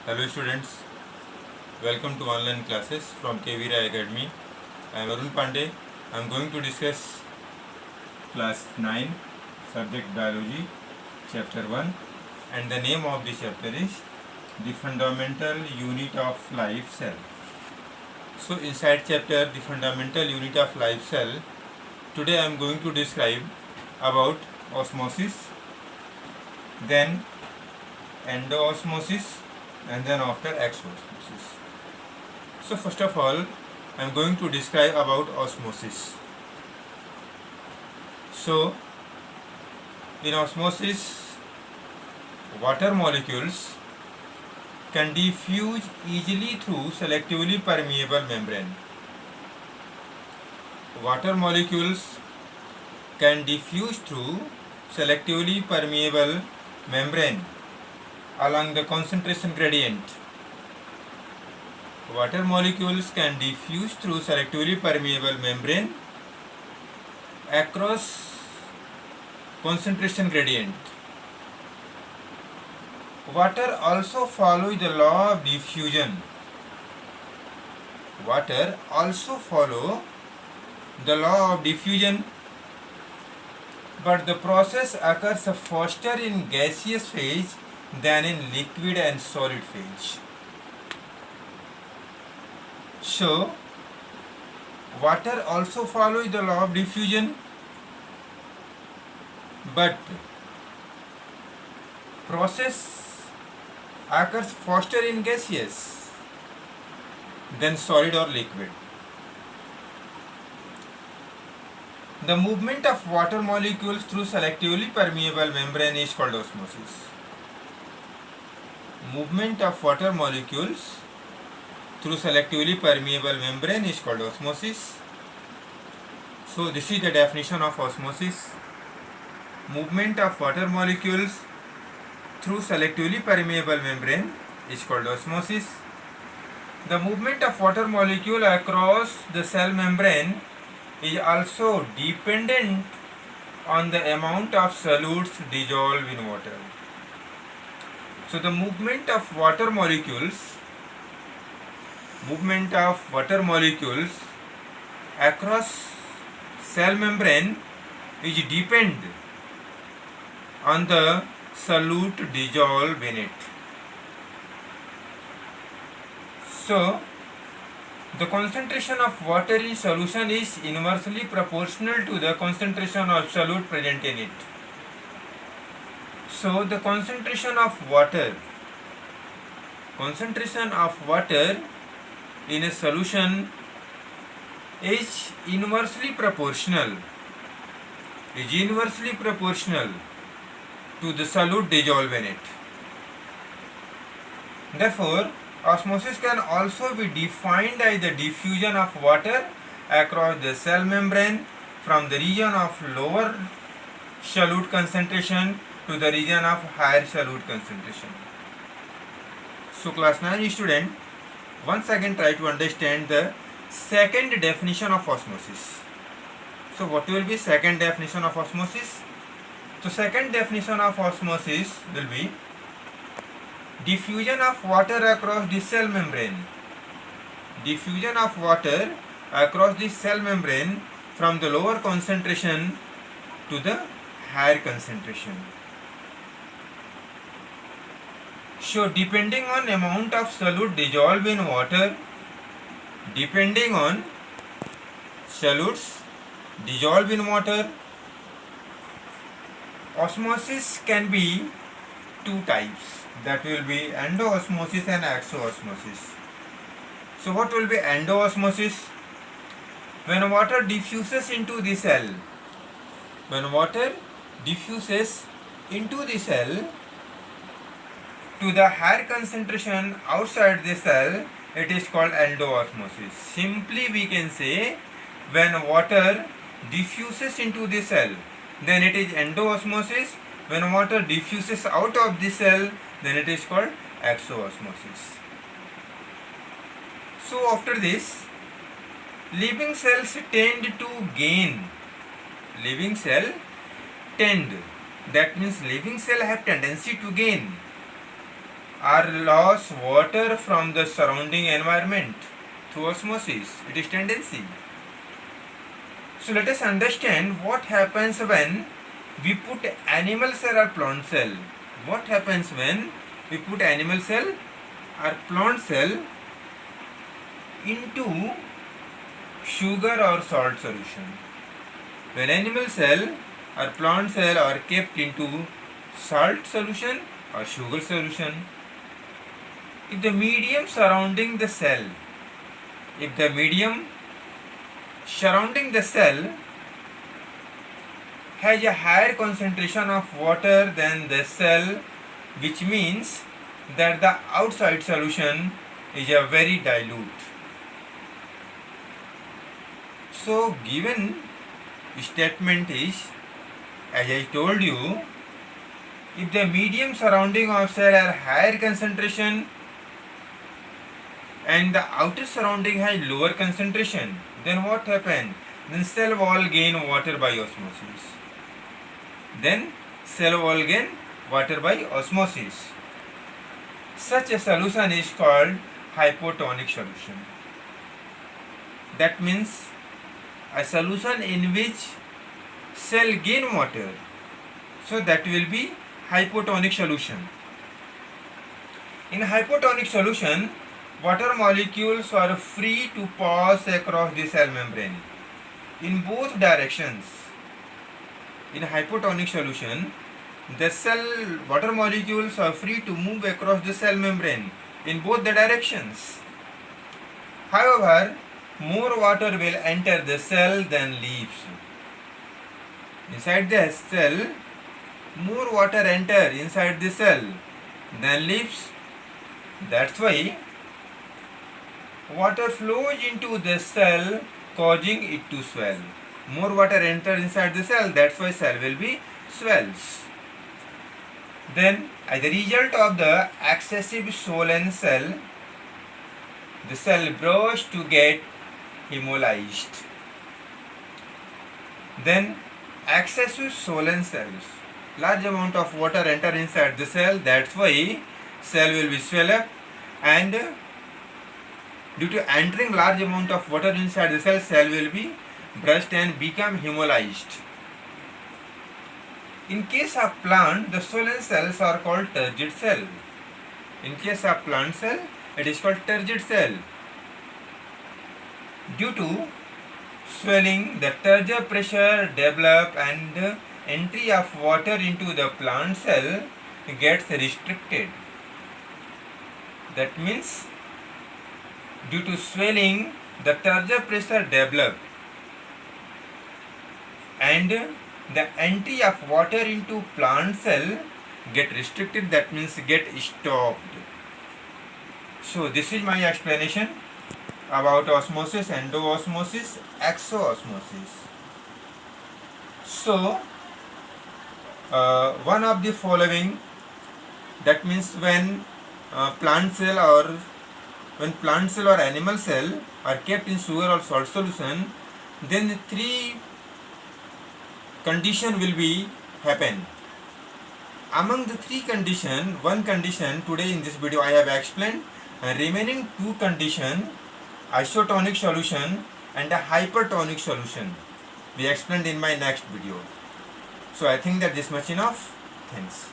Hello students, welcome to online classes from KV Rai Academy. I am Arun Pandey. I am going to discuss class 9 subject biology chapter 1, and the name of the chapter is the fundamental unit of life cell. So inside chapter the fundamental unit of life cell, today I am going to describe about osmosis, then endoosmosis, and then after exosmosis. So first of all, I am going to describe about osmosis. So in osmosis, water molecules can diffuse easily through selectively permeable membrane. Water molecules can diffuse through selectively permeable membrane along the concentration gradient. Water molecules can diffuse through selectively permeable membrane across concentration gradient. Water also follows the law of diffusion. Water also follows the law of diffusion, but the process occurs faster in gaseous phase than in liquid and solid phase. So, water also follows the law of diffusion, but process occurs faster in gaseous than solid or liquid. The movement of water molecules through selectively permeable membrane is called osmosis. Movement of water molecules through selectively permeable membrane is called osmosis. So this is the definition of osmosis. Movement of water molecules through selectively permeable membrane is called osmosis. The movement of water molecule across the cell membrane is also dependent on the amount of solutes dissolved in water. So the movement of water molecules across cell membrane is depend on the solute dissolved in it. So the concentration of water in solution is inversely proportional to the concentration of solute present in it. So the concentration of water in a solution is inversely proportional to the solute dissolved in it. Therefore, osmosis can also be defined as the diffusion of water across the cell membrane from the region of lower solute concentration to the region of higher solute concentration. So class 9 student, once again try to understand the second definition of osmosis. So what will be second definition of osmosis? So second definition of osmosis will be diffusion of water across the cell membrane. Diffusion of water across the cell membrane from the lower concentration to the higher concentration. So depending on amount of solute dissolved in water, osmosis can be two types. That will be endoosmosis and exoosmosis. So what will be endoosmosis? When water diffuses into the cell, to the higher concentration outside the cell, it is called endoosmosis. Simply we can say, when water diffuses into the cell, then it is endoosmosis. When water diffuses out of the cell, then it is called exoosmosis. So after this, living cells tend to gain. That means living cell have tendency to gain or lost water from the surrounding environment through osmosis. It is tendency. So let us understand what happens when we put animal cell or plant cell. What happens when we put animal cell or plant cell into sugar or salt solution. When animal cell or plant cell are kept into salt solution or sugar solution, if the medium surrounding the cell has a higher concentration of water than the cell, which means that the outside solution is a very dilute. So given statement is, as I told you, if the medium surrounding of cell are higher concentration and the outer surrounding has lower concentration, then what happens? Then cell wall gain water by osmosis. Such a solution is called hypotonic solution. That means a solution in which cell gain water, so that will be hypotonic solution. In hypotonic solution, water molecules are free to pass across the cell membrane in both directions. In hypotonic solution, the water molecules are free to move across the cell membrane in both the directions. However, more water will enter the cell than leaves. Inside the cell, more water enter inside the cell than leaves. That's why water flows into the cell, causing it to swell. More water enter inside the cell, that's why cell will be swells. Then, as a result of the excessive swollen cell, the cell grows to get hemolyzed. Then, excessive swollen cells, large amount of water enter inside the cell, that's why cell will be swell up, and due to entering large amount of water inside the cell, cell will be burst and become hemolyzed. In case of plant, the swollen cells are called turgid cell. In case of plant cell, it is called turgid cell. Due to swelling, the turgor pressure develop and entry of water into the plant cell gets restricted. That means due to swelling, the turgor pressure develop and the entry of water into plant cell get restricted, that means get stopped. So this is my explanation about osmosis, endoosmosis, exoosmosis. So one of the following, that means when plant cell or animal cell are kept in sugar or salt solution, then the three condition will be happen. Among the three condition, one condition today in this video I have explained, remaining two condition, isotonic solution and a hypertonic solution, we explained in my next video. So I think that this much enough. Thanks.